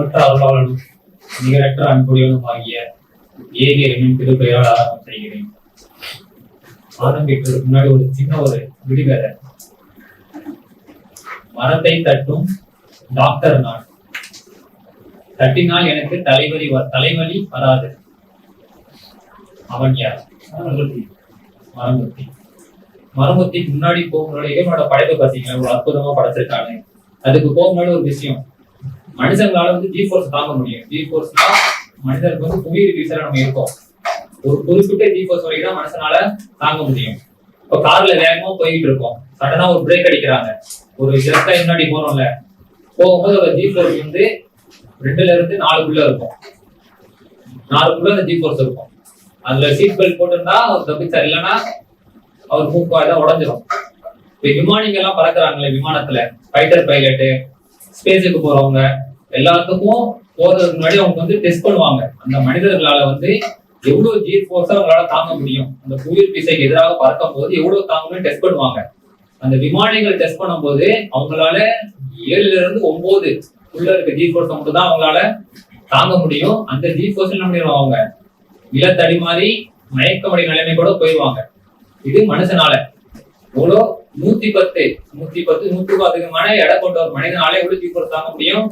அளவற்ற அருளாளனும் நிகரற்ற அன்புடையவனும் ஆகிய ஏகேரின் திருப்பெயரால் ஆரம்பம் செய்கிறேன். ஆரம்பிக்கிறதுக்கு முன்னாடி ஒரு சின்ன ஒரு விடுகதை. மரத்தை தட்டும் டாக்டர் நான், தட்டினால் எனக்கு தலைவலி வராது. அவன் யார்? மரமுத்தி. மரமுத்திக்கு முன்னாடி போகும்போது என்னோட படைப்பை பார்த்தீங்கன்னா ஒரு அற்புதமா படைச்சிருக்காங்க. அதுக்கு போகும்போது ஒரு விஷயம், மனுஷங்களால வந்து ஜி-ஃபோர்ஸ் தாங்க முடியும். ஜி-ஃபோர்ஸ்னா மனிதனுக்கு வந்து புவியீர்ப்பு விசையில நம்ம இருக்கோம். ஒரு குறிப்பிட்ட ஜி-ஃபோர்ஸ் வரைக்கும் தான் மனுஷனால தாங்க முடியும். இப்ப கார்ல வேகமா போயிட்டு இருக்கோம், சடனா ஒரு பிரேக் அடிக்கிறாங்க, ஒரு ஜஸ்டா முன்னாடி போறோம்ல, போகும்போது ஒரு ஜி-ஃபோர்ஸ் வந்து 2ல இருந்து 4க்குள்ள இருக்கும். 4க்குள்ள அந்த ஜி-ஃபோர்ஸ் இருக்கும். அதுல சீட் பெல்ட் போட்டுருந்தா அவர் தப்பிச்சார், இல்லைன்னா அவர் மூக்காதான் உடஞ்சிரும். இப்ப விமானிங்க எல்லாம் பறக்குறாங்களே விமானத்துல, ஃபைட்டர் பைலட்டு, ஸ்பேஸுக்கு போறவங்க எல்லாத்துக்கும் போறதுக்கு முன்னாடி அவங்க வந்து டெஸ்ட் பண்ணுவாங்க. அந்த மனிதர்களால வந்து எவ்வளவு ஜி-ஃபோர்ஸா அவங்களால தாங்க முடியும், அந்த புவியீர்ப்பு விசைக்கு எதிராக பறக்கும் போது எவ்வளவு தாங்கணும்னு டெஸ்ட் பண்ணுவாங்க. அந்த விமானிகள் டெஸ்ட் பண்ணும் போது அவங்களால 7ல இருந்து 9 உள்ள இருக்க ஜி-ஃபோர்ஸ் மட்டும் தான் அவங்களால தாங்க முடியும். அந்த ஜி-ஃபோர்ஸ் என்ன பண்ணிடுவாங்க, அவங்க இலத்தடி மாதிரி மயக்கமடை நிலைமை கூட போயிடுவாங்க. இது மனுஷனால எவ்வளோ 110 100க்கும் அதிகமான எடை கொண்ட ஒரு மனிதனால எவ்வளவு ஜி-ஃபோர்ஸ் தாங்க முடியும்?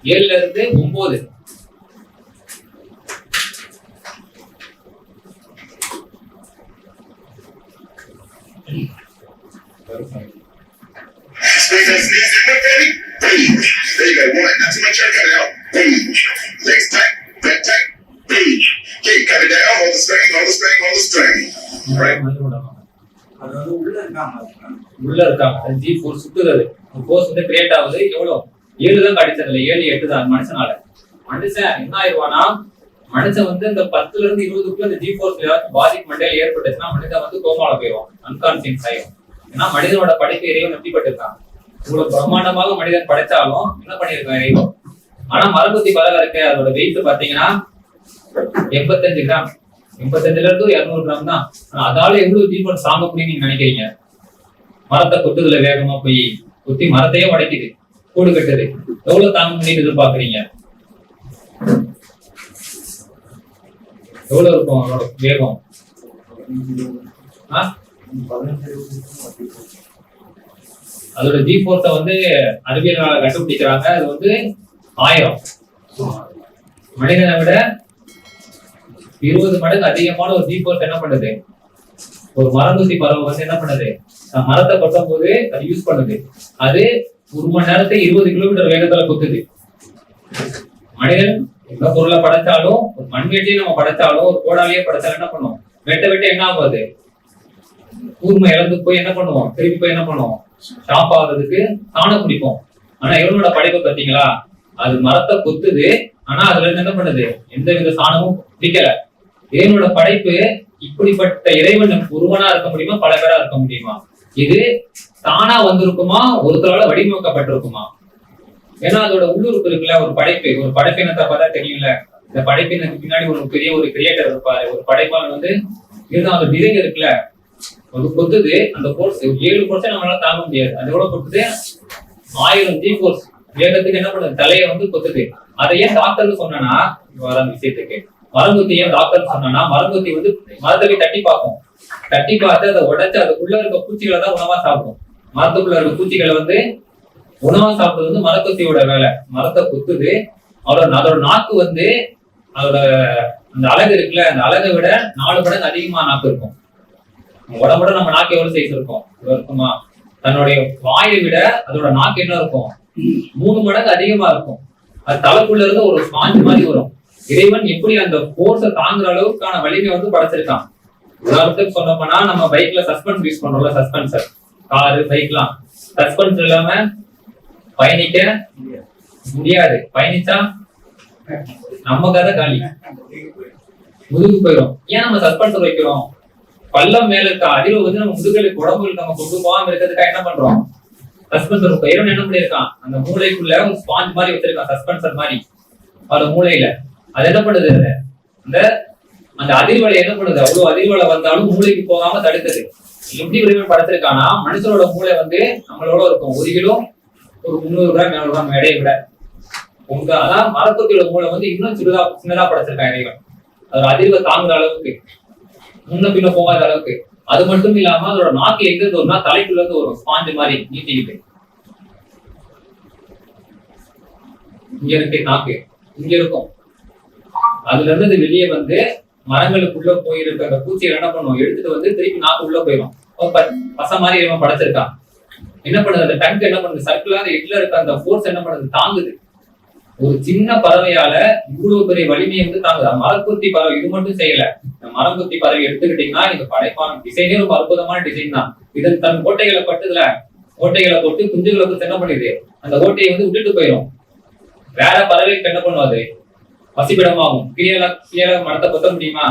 7ல இருந்து 9. உள்ள இருக்காங்க ஜி-ஃபோர்ஸ் சுத்துறது, ஃபோர்ஸ் வந்து கிரியேட் ஆகுது. எவ்வளவு 7 தான் கிடைச்சதில்ல, 7 8 தான் மனுஷனால. மனுஷன் என்ன ஆயிடுவானா, மனுஷன் வந்து இந்த 10ல இருந்து 20க்குள்ள இந்த ஜி-ஃபோர்ஸ் ஏதாச்சும் பாதிப்பு மண்டையில ஏற்பட்டுச்சுன்னா மனிதன் வந்து கோமால போயிடும், அன்கான்சியஸ் ஆயிடும். ஏன்னா மனிதனோட படைப்பு இறைவன் நம்பிப்பட்டிருக்கான். இவ்வளவு பிரம்மாண்டமாக மனிதன் படைச்சாலும் என்ன பண்ணிருக்கான் இறைவன். ஆனா மரபுத்தி பலகை இருக்கு, அதோட வெயிட் பாத்தீங்கன்னா 85 கிராம், 85ல இருந்து 200 கிராம் தான். அதால எவ்வளவு ஜி-ஃபோர்ஸ் தாங்க முடியும்னு நீங்க நினைக்கிறீங்க? மரத்தை கொத்துதுல வேகமா போய் குத்தி மரத்தையே உடைக்குது, கூடு கட்டுது, எவ்வளவு தாங்க முடியும்னு எதிர்பார்க்கறீங்க? எவ்வளவு இருக்கும் அதோட வேகம்? அதோட ஜி-ஃபோர்ஸ வந்து அறிவியலாளர் கண்டுபிடிக்கிறாங்க, அது வந்து 1000. மனிதனை விட 20 மடங்கு அதிகமான ஒரு ஜி-ஃபோர்ஸ் என்ன பண்ணுது, ஒரு மரங்கொத்தி பறவை வந்து என்ன பண்ணுது, மரத்தை கொட்டும் போது அது யூஸ் பண்ணுது. அது 1 மணி நேரத்துக்கு 20 கிலோமீட்டர் வேகத்துல கொத்துது. மனிதன் எந்த பொருளை படைச்சாலும், ஒரு மண்வெட்டியை நம்ம படைச்சாலும், ஒரு கோடாலியே படைச்சாலும் என்ன பண்ணுவோம், வெட்ட என்ன ஆகுது, கூர்மை இழந்து போய் என்ன பண்ணுவோம், திருப்பி போய் என்ன பண்ணுவோம், ஷாப் ஆகுறதுக்கு சாணம் பிடிப்போம். ஆனா இவனோட படைப்பை பார்த்தீங்களா, அது மரத்தை கொத்துது, ஆனா அதுல இருந்து என்ன பண்ணுது, எந்த வித சாணமும் பிடிக்கல. இறைவனோட படைப்பு இப்படிப்பட்ட இறைவன் ஒருவனா இருக்க முடியுமா, பல பேரா இருக்க முடியுமா? இது தானா வந்திருக்குமா, ஒருத்தரால வடிவமைக்கப்பட்டிருக்குமா? ஏன்னா அதோட உள்ளுறுப்பு இருக்குல்ல, ஒரு படைப்பு என்னத்தை பார்த்தா தெரியும்ல, இந்த படைப்பினுக்கு பின்னாடி ஒரு பெரிய ஒரு கிரியேட்டர் இருப்பாரு, ஒரு படைப்பாளர் வந்து இருந்தா. அந்த டிசைன் இருக்குல்ல, அது கொத்துது, அந்த ஃபோர்ஸ் 7% நம்மளால தாங்க முடியாது. அது எவ்வளவு கொத்துது, 1000 ஜி-ஃபோர்ஸ் வேகத்துக்கு என்ன பண்ணுது, தலையை வந்து கொத்துது. அதை ஏன் டாக்டர்னு சொன்னா, வர விஷயத்துக்கு மரங்கொத்தி ஏன் டாக்டர் சொன்னா, மரங்கொத்தி வந்து மரத்தை தட்டி பார்க்கும், தட்டி பார்த்து அதை உடைச்சு அதுக்குள்ள இருக்க பூச்சிகளை தான் உணவா சாப்பிடும். மரத்துக்குள்ள இருக்க பூச்சிகளை வந்து உணவா சாப்பிடுறது வந்து மரங்கொத்தியோட வேலை. மரத்தை குத்துது, அதோட நாக்கு வந்து அதோட அந்த அழகு இருக்குல்ல, அந்த அழகை விட 4 மடங்கு அதிகமா நாக்கு இருக்கும். உடம்போட நம்ம நாக்கு எவ்வளவு சைஸ் இருக்கும், இருக்குமா? தன்னுடைய வாயை விட அதோட நாக்கு என்ன இருக்கும், 3 மடங்கு அதிகமா இருக்கும். அது தலைக்குள்ள இருந்து ஒரு ஸ்பாஞ்ச் மாதிரி வரும். இறைவன் எப்படி அந்த போர்ஸை தாங்குற அளவுக்கான வலிமை வந்து படைச்சிருக்கான். உதாரணத்துக்கு சொன்னோம்னா, நம்ம பைக்ல சஸ்பென்ஸ் யூஸ் பண்றோம்ல, சஸ்பென்சர், காரு பைக்லாம் சஸ்பென்ஸ் இல்லாம பயணிக்க முடியாது. பயணிச்சா நம்ம கதை காலி, முதுகு போயிடும். ஏன் நம்ம சஸ்பென்சர் வைக்கிறோம், பள்ளம் மேல இருக்க அதிர்வு வந்து நம்ம முதுகலுக்கு உடம்புகளுக்கு நம்ம கொண்டு போகாம இருக்கிறதுக்காக என்ன பண்றோம், சஸ்பென்சர் இருக்கும். இறைவன் என்ன பண்ணிருக்கான், அந்த மூளைக்குள்ள ஒரு ஸ்பாஞ்ச் மாதிரி வச்சிருக்கான், சஸ்பென்சர் மாதிரி அவரோட மூளையில. அது என்ன பண்ணுது, அந்த அதிர்வலை என்ன பண்ணுது, அவ்வளவு அதிர்வலை வந்தாலும் மூளைக்கு போகாம தடுக்குது. எப்படி இறைவன் படைச்சிருக்கானா, மனுஷனோட மூளை வந்து நம்மளோட இருக்கும் 1 கிலோ ஒரு 300 கிராம் 400 கிராம் எடையை விட. உங்க அதான் மரக்கொத்தியோட மூளை வந்து இன்னும் சின்னதா படைச்சிருக்கான் இறைவன். அதோட அதிர்வை தாங்குற அளவுக்கு, முன்ன பின்ன போகாத அளவுக்கு. அது மட்டும் இல்லாம அதோட நாக்கு எங்க இருந்து வரும்னா தலைக்குள்ள இருந்து வரும், ஸ்பாஞ்சு மாதிரி நீட்டிக்கிட்டு. இங்க இருக்கு நாக்கு, இங்க இருக்கும். அதுல இருந்து அது வெளியே வந்து மரங்களுக்குள்ள போயிருக்க அந்த பூச்சிகள் என்ன பண்ணுவோம், எடுத்துட்டு வந்து திருப்பி நாக்கு உள்ள போயிடும். பச மாதிரி இவன் படைச்சிருக்கான். என்ன பண்ணுது, அந்த டங்க் என்ன பண்ணுது, சர்க்குலா எட்ல இருக்க அந்த ஃபோர்ஸ் என்ன பண்ணுது, தாங்குது. ஒரு சின்ன பறவையால இவ்வளவு பெரிய வலிமையை வந்து தாங்குது. மரக்குத்தி பறவை இது மட்டும் செய்யல. மரக்குத்தி பறவை எடுத்துக்கிட்டீங்கன்னா இந்த படைப்பான டிசைனே ரொம்ப அற்புதமான டிசைன் தான். இது தன் ஓட்டைகளை பட்டுதுல, ஓட்டைகளை தொட்டு குஞ்சுகளை வந்து என்ன பண்ணுது, அந்த ஓட்டையை வந்து விட்டுட்டு போயிடும். வேற பறவைக்கு என்ன பண்ணுவாது, பசிபிடமாகும். கீழே மரத்தை கொத்த முடியுமா?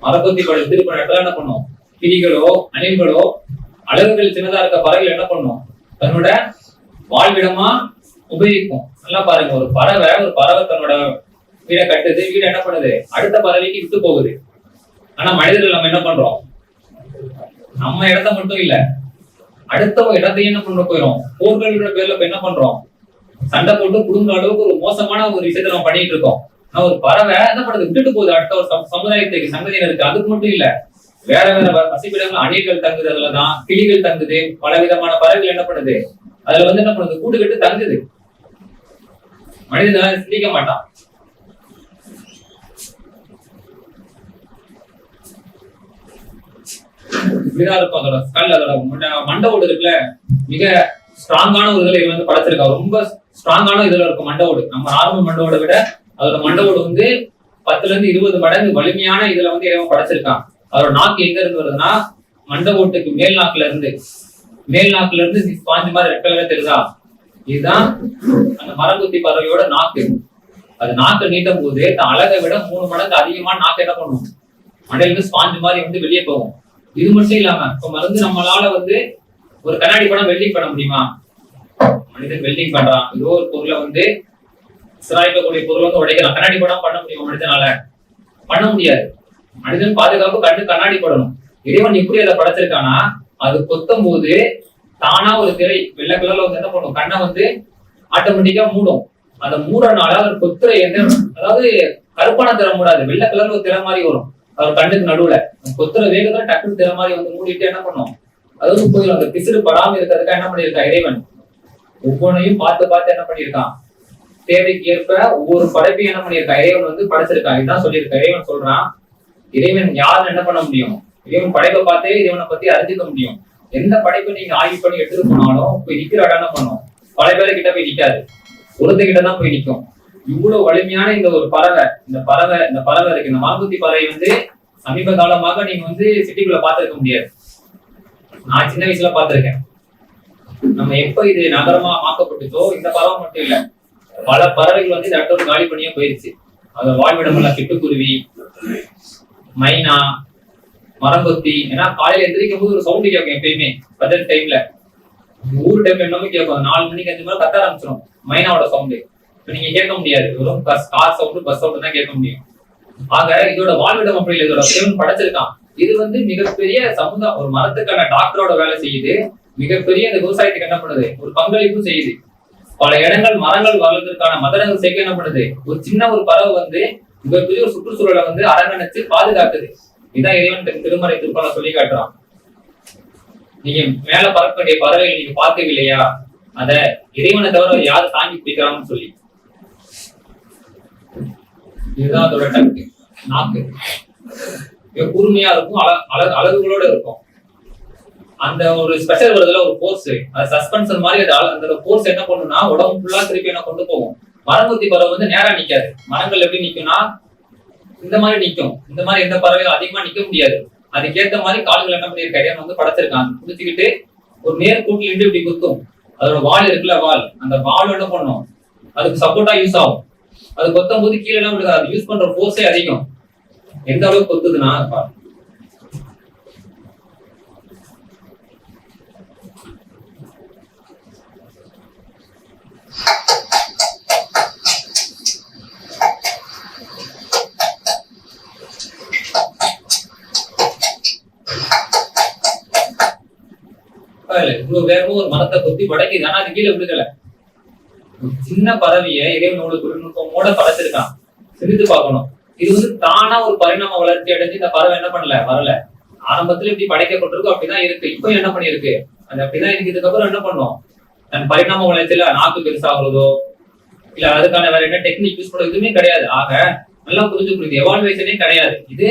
மரக்கொத்தி பறவை திருப்ப இடத்துல என்ன பண்ணும், கிளிகளோ அணில்களோ அழகுகள் சின்னதா இருக்க பறவைகள் என்ன பண்ணும், தன்னோட வாழ்விடமா உபயோகிக்கும். நல்லா பாருங்க, ஒரு பறவை தன்னோட வீடை கட்டுது, வீடு என்ன பண்ணுது, அடுத்த பறவைக்கு விட்டு போகுது. ஆனா மனிதர்கள் நம்ம என்ன பண்றோம், நம்ம இடத்த மட்டும் இல்ல அடுத்த இடத்தையும் என்ன பண்ண போயிடும். போர்களோட பேர்ல என்ன பண்றோம், சண்டை போட்டு குடும்ப அளவுக்கு ஒரு மோசமான ஒரு விஷயத்த நம்ம பண்ணிட்டு இருக்கோம். ஆனா ஒரு பறவை என்ன பண்ணுது, விட்டுட்டு போகுது அடுத்த ஒரு சமுதாயத்துக்கு, சங்கதியினருக்கு. அதுக்கு மட்டும் இல்ல, வேற பசிப்பிடங்கள் அணில்கள் தங்குது, அதுலதான் கிளிகள் தங்குது, பல விதமான பறவைகள் என்ன பண்ணுது, அதுல வந்து என்ன பண்ணுது, கூடு கட்டு தங்குது. மனிதனால சிந்திக்க மாட்டான். இப்படிதான் இருக்கும் அதோட ஸ்கல். அதோட மண்டை ஓடு இருக்குல்ல, மிக ஸ்ட்ராங்கான ஒரு இதுல வந்து படைச்சிருக்கா. ரொம்ப ஸ்ட்ராங்கான இதுல இருக்கும் மண்டை ஓடு. நம்ம நார்மல் மண்டை ஓட விட அதோட மண்டை ஓடு வந்து 10 இருந்து 20 மடங்கு வலிமையான இதுல வந்து இறைவன் படைச்சிருக்கான். அதோட நாக்கு எங்க இருந்து வருதுன்னா, மண்டை ஓட்டுக்கு மேல் நாக்குல இருந்து ஸ்பாஞ்சு மாதிரி ரெட் கலர்ல தெரியுதா, இதுதான் அந்த மரங்குத்தி பறவையோட நாக்கு. அது நாக்கை நீட்டும் போது அழகை விட 3 மடங்கு அதிகமான நாக்கு என்ன பண்ணும், மண்டையில இருந்து ஸ்பாஞ்சு மாதிரி வந்து வெளியே போகும். இது மட்டும் இல்லாம இப்ப மருந்து நம்மளால வந்து ஒரு கண்ணாடி படம் வெல்டிங் பண்ண முடியுமா? மனிதன் வெல்டிங் பண்றான், ஏதோ ஒரு பொருளை வந்து சிராய்க்கக்கூடிய பொருள் வந்து உடைக்கிறான். கண்ணாடி படம் பண்ண முடியுமா மனிதனால? பண்ண முடியாது. மனிதன் பாதுகாப்பு கண்ணாடி படணும். இறைவன் எப்படி அதை படைச்சிருக்கானா, அது கொத்தும் போது தானா ஒரு திரை வெள்ளை கலர்ல வந்து என்ன பண்ணும், கண்ணை வந்து ஆட்டோமேட்டிக்கா மூடும். அந்த மூடனால அவர் கொத்துற அதாவது கருப்பான திற மூடாது, வெள்ளை கலர்ல ஒரு திற மாதிரி வரும் அவர் கண்ணுக்கு நடுவுல. கொத்துற வேகத்துல டக்குனு திற மாதிரி வந்து மூடிட்டு என்ன பண்ணும், அதாவது போயிடும். அந்த பிசிறு படாம இருக்கிறதுக்காக என்ன பண்ணிருக்கா இறைவன், ஒவ்வொன்றையும் பார்த்து என்ன பண்ணிருக்கான், தேவைக்கு ஏற்ப ஒவ்வொரு படைப்பையும் என்ன பண்ணிருக்கா இறைவன் வந்து படைச்சிருக்கான். இதுதான் சொல்லியிருக்கா. இறைவன் சொல்றான், இறைவன் யாருன்னு என்ன பண்ண முடியும், இறைவன் படைப்பை பார்த்தே இறைவனை பத்தி அறிஞ்சிக்க முடியும். எந்த படைப்பை நீங்க ஆய்வு பண்ணி எடுத்துட்டு போனாலும் போய் நிக்கிற இடம் என்ன பண்ணும், பல பேர்கிட்ட போய் நிக்காது, ஒருத்தகிட்ட தான் போய் நிற்கும். இவ்வளவு வலிமையான இந்த ஒரு பறவை, இந்த பறவை இருக்கு. இந்த மரங்குத்தி பறவை வந்து சமீப காலமாக நீங்க வந்து சிட்டிக்குள்ள பாத்துருக்க முடியாது. நான் சின்ன வயசுல பாத்திருக்கேன். நம்ம எப்ப இது நகரமா மாக்கப்பட்டுச்சோ, இந்த பறவை மட்டும் இல்ல, பல பறவைகள் வந்து இந்த இடத்தோட காலி பண்ணியே போயிருச்சு. அதோட வாழ்விடம் எல்லாம் சிட்டுக்குருவி, மைனா, மரங்கொத்தி. ஏன்னா காலையில எந்திரிக்கும் போது ஒரு சவுண்டு கேட்கும் எப்பயுமே பஜட் டைம்ல. ஊர் டைம்ல என்னமோ கேட்கும், 4 மணிக்கு 5 மணி கத்த ஆரம்பிச்சிடும் மைனாவோட சவுண்டு. இப்ப நீங்க கேட்க முடியாது, வெறும் கார் சவுண்டு பஸ் சவுண்டு தான் கேட்க முடியும். ஆக இதோட வாழ்விடம் அப்படி இல்லை, இதோட தேவன் படைச்சிருக்கான். இது வந்து மிகப்பெரிய சமுதாயம், ஒரு மரத்துக்கான டாக்டரோட வேலை செய்யுது, மிகப்பெரிய இந்த விவசாயத்துக்கு என்ன பண்ணுது, ஒரு பங்களிப்பும் செய்யுது. பல இடங்கள் மரங்கள் வளர்றதுக்கான மதனங்கள் சேர்க்க என்ன பண்ணுது, ஒரு சின்ன ஒரு பறவை வந்து மிகப்பெரிய ஒரு சுற்றுச்சூழலை வந்து அரங்கணிச்சு பாதுகாக்குது. இதான் இறைவன் திருமறை திருப்பால சொல்லி காட்டுறான். நீங்க மேல பறக்க வேண்டிய பறவைகள் நீங்க பார்க்கவில்லையா, அத இறைவனை தவிர யாரு தாங்கி பிடிக்கிறாங்கன்னு சொல்லி. இதுதான் அதோட டக்கு, நாக்கு கூர்மையா இருக்கும், அழகுகளோட இருக்கும். அந்த ஒரு ஸ்பெஷல் வருதுல ஒரு போர்ஸ், அது சஸ்பென்ஷன் மாதிரி. அந்த போர்ஸ் என்ன பண்ணும்னா உடம்பு ஃபுல்லா திருப்பி என்ன கொண்டு போகும். மரங்குத்தி பறவை வந்து நேரா நிக்காது. மரங்கள் எப்படி நிக்கும்னா இந்த மாதிரி நிக்கும். இந்த மாதிரி எந்த பறவையும் அதிகமா நிக்க முடியாது. அதுக்கேற்ற மாதிரி கால்கள் என்ன பண்ணிருக்காரு வந்து படைச்சிருக்காங்க. குடிச்சுக்கிட்டு ஒரு நேர் கூட்டில் இருந்து இப்படி குத்தும். அதோட வால் இருக்குல்ல, வால், அந்த வால் என்ன பண்ணும், அதுக்கு சப்போர்ட்டா யூஸ் ஆகும். அது கொத்தும் போது கீழே எல்லாம் விழுகாது. அது யூஸ் பண்ற போர்ஸே அதிகம். எந்த அளவுக்கு கொத்துதுன்னா இவ்வளவு வேகமா ஒரு மரத்தை கொத்தி படைக்குது. ஆனா அது கீழே விழுகல. ஒரு சின்ன பறவைய இறைவன் ஒரு தொழில்நுட்பமோட படைச்சிருக்கான். சிரித்து பார்க்கணும். இது வந்து தானா ஒரு பரிணாம வளர்ச்சி அடைஞ்சு இந்த பறவை என்ன பண்ணல, வரல. ஆரம்பத்துல இப்படி படைக்கப்பட்டிருக்கும், அப்படிதான் இருக்கு. இப்ப என்ன பண்ணிருக்கு, அது அப்படிதான் இருக்கு. இதுக்கப்புறம் என்ன பண்ணும், தன் பரிணாம வளர்ச்சியில நாக்கு பெருசாகிறதோ இல்ல அதுக்கான வேற என்ன டெக்னிக் யூஸ் பண்ண எதுவுமே கிடையாது. ஆக நல்லா புரிஞ்சு எவால்வேஷனே கிடையாது. இது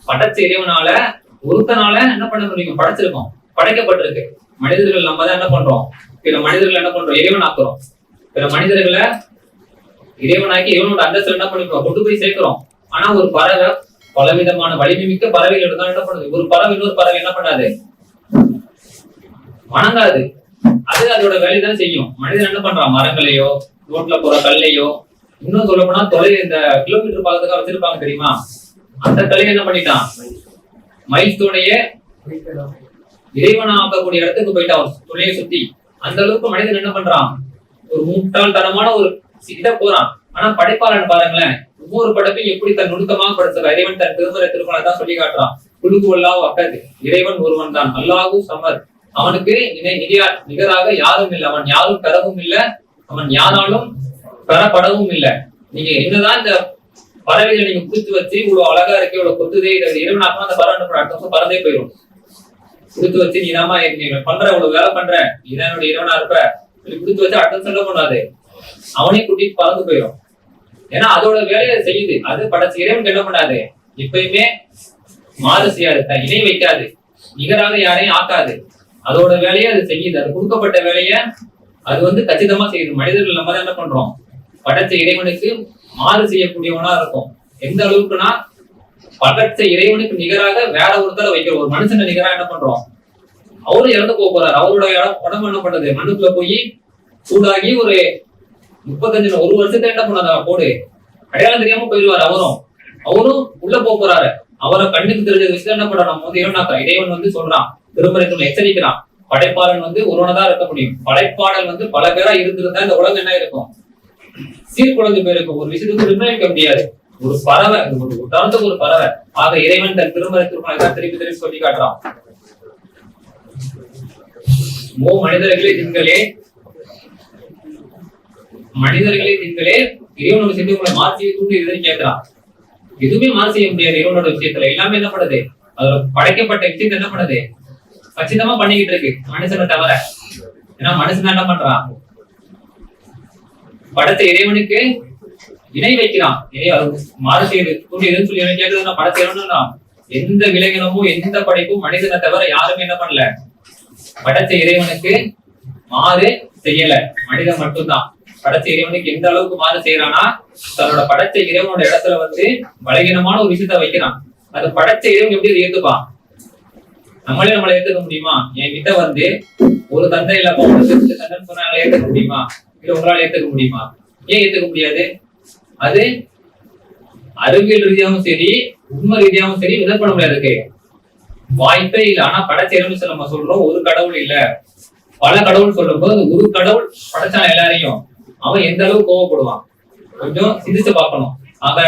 படைச்ச இறைவனால ஒருத்தனால என்ன பண்ண முடியும், படைச்சிருக்கோம், படைக்கப்பட்டிருக்கு. மனிதர்கள் நம்ம தான் என்ன பண்றோம், பிற மனிதர்கள் என்ன பண்றோம், இறைவன் ஆக்குறோம். பிற மனிதர்களை இறைவனாக்கி இறைவனோட அந்தஸ்து என்ன பண்ணிருக்கோம், கொண்டு போய் சேர்க்கிறோம். ஆனா ஒரு பறவை பலவிதமான வலிமை மிக்க பறவைகள் தான் என்ன பண்ணுது, ஒரு பறவை இன்னொரு பறவை என்ன பண்ணாது, வணங்காது. அது அதோட வேலைதான் செய்யும். மனிதன் என்ன பண்றான், மரங்களையோ ரோட்ல போற கல்லையோ, இன்னும் சொல்ல போனா இந்த கிலோமீட்டர் பாகத்துக்காக வச்சிருப்பாங்க தெரியுமா, அந்த கல்லையை என்ன பண்ணிட்டான், மைல்ஸ்டோனைய இறைவனா ஆக்கக்கூடிய இடத்துக்கு போயிட்டான் துணையை சுத்தி. அந்த அளவுக்கு மனிதன் என்ன பண்றான், ஒரு முட்டாள்தனமான ஒரு இதை போறான். ஆனா படைப்பாளன் பாருங்களேன், ஒவ்வொரு படைப்பையும் எப்படி தன் நுணுக்கமாக படைச்சிருக்க. இறைவன் தன் திருமலை தான் சொல்லி காட்டுறான். குழுக்கு அல்லாஹ் அக்கது, இறைவன் ஒருவன் தான், அல்லாஹு சமர், அவனுக்கு நிகராக யாரும் இல்லை, அவன் யாரும் பெறவும் இல்லை, அவன் யாராலும் பெறப்படவும் இல்லை. நீங்க என்னதான் இந்த பறவைகளை நீங்க குடித்து வச்சு இவ்வளவு அழகா இருக்கு, இவ்வளவு கொத்துதே, இதை இறைவனாக்கமா அந்த பறவை அடுத்த வருஷம் பறந்தே போயிடும். குடுத்து வச்சு நீ நாம பண்ற இவ்வளவு வேலை பண்ற, இதான் என்னோட இறைவனா இருப்ப குடுத்து வச்சு அடுத்த சொல்ல பண்ணாது, அவனே கூட்டிட்டு பறந்து போயிடும். ஏன்னா அதோட வேலையை செய்யுது. அது படைச்ச இறைவனுக்கு என்ன பண்ணாது, எப்பயுமே மாறு செய்யாது, இணை வைக்காது, நிகராக யாரையும் ஆக்காது. அதோட வேலையை அது செய்யுது. அது கொடுக்கப்பட்ட வேலைய அது வந்து கச்சிதமா செய்யுது. மனிதர்கள் நம்ம தான் என்ன பண்றோம், படைச்ச இறைவனுக்கு மாறு செய்யக்கூடியவனா இருக்கும். எந்த அளவுக்குன்னா படைச்ச இறைவனுக்கு நிகராக வேற ஒருத்தரை வைக்கிறோம். ஒரு மனுஷனை நிகராக என்ன பண்றோம், அவரும் இறந்து போறாரு. அவரோட உடம்பு என்ன பண்றது, மண்ணுக்குள்ள போய் சூடாகி ஒரு 35 ஒரு வருஷத்தை என்ன பண்ணாத போடு அடையாளம் தெரியாம போயிடுவாரு. அவரும் உள்ள போறாரு. அவரை கண்ணுக்கு தெரிஞ்ச விஷயம் என்ன பண்றான், நம்ம வந்து இறைவனாக்குறான். இறைவன் வந்து சொல்றான், திருமறைக்குள்ள எச்சரிக்கிறான், படைப்பாளன் வந்து ஒருவனதான் இருக்க முடியும். படைப்பாளன் வந்து பல பேரா இருந்திருந்தா இந்த உலகம் என்ன இருக்கும், சீர்குலைஞ்சு போயிருக்கும். ஒரு விஷயத்துக்கு நிர்ணயிக்க முடியாது. ஒரு பறவை, ஒரு உதாரணத்துக்கு ஒரு பறவை. ஆக இறைவன் தன் திருமறைக்குள்ள திருப்பி சொல்லி காட்டுறான். மனிதர்களே திங்களே இறைவனோட விஷயத்தை உங்களை மாற்றி தூண்டி இதுன்னு கேட்கிறான். எதுவுமே மாறு செய்ய முடியாது இறைவனோட விஷயத்துல. எல்லாமே என்ன பண்ணுது, அதோட படைக்கப்பட்ட விஷயத்தை என்ன பண்ணுது, கச்சிதமா பண்ணிக்கிட்டு இருக்கு மனுஷனை தவிர. ஏன்னா மனுஷன் என்ன பண்றான், படைத்த இறைவனுக்கு இணை வைக்கிறான். மாறு செய்யுது தூண்டி எதுன்னு சொல்லி கேட்கறதுன்னா படைத்த இறைவனா எந்த விலங்கினமும் எந்த படைப்பும் மனிதனை தவிர யாருமே என்ன பண்ணல, படைத்த இறைவனுக்கு மாறு செய்யல. மனிதன் மட்டும்தான் படைச்ச இறைவனுக்கு எந்த அளவுக்கு மாறு செய்யறானா, தன்னோட படைச்ச இறைவனோட இடத்துல வந்து பலகீனமான ஒரு விஷயத்த வைக்கிறான். அது படைச்ச இறைவன் எப்படி அதை ஏத்துப்பான், நம்மளே நம்மளை ஏத்துக்க முடியுமா? என் கிட்ட வந்து ஒரு தந்தை இல்லப்பா தந்தைன்னு சொன்னா ஏத்துக்க முடியுமா, இல்ல உங்களால ஏத்துக்க முடியுமா? ஏன் ஏத்துக்க முடியாது? அது அறிவியல் ரீதியாகவும் சரி உண்மை ரீதியாகவும் சரி விதம் பண்ண முடியாது, வாய்ப்பே இல்லை. ஆனா படைச்ச இறைவன் நம்ம சொல்றோம் ஒரு கடவுள் இல்ல பல கடவுள் சொல்லும் போது ஒரு கடவுள் படைச்சான எல்லாரையும் அவன் எந்த அளவுக்கு கோவப்படுவான், கொஞ்சம் சிந்திச்சு பார்க்கணும். ஆக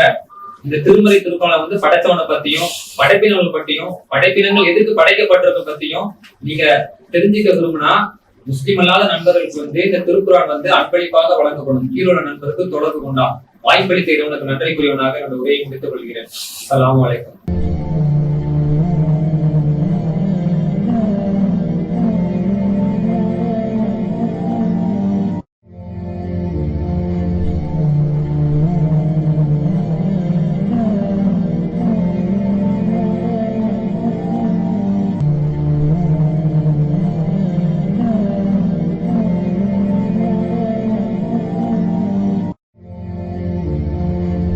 இந்த திருமறை திருப்பாலை வந்து படைச்சவனை பத்தியும் படைப்பினங்களை பத்தியும் படைப்பினங்கள் எதுக்கு படைக்கப்பட்டிருக்க பத்தியும் நீங்க தெரிஞ்சுக்க விரும்பினா முஸ்லிம் அல்லாத நண்பர்களுக்கு வந்து இந்த திருக்குறான் வந்து அன்பளிப்பாக வழங்கப்படும். கீழோட நண்பருக்கு தொடர்பு கொண்டா. வாய்ப்பளித்த இறைவனுக்கு நன்றிக்குரியவனாக என்னோட உரையை முடித்துக் கொள்கிறேன். அஸ்ஸலாமு அலைக்கும்.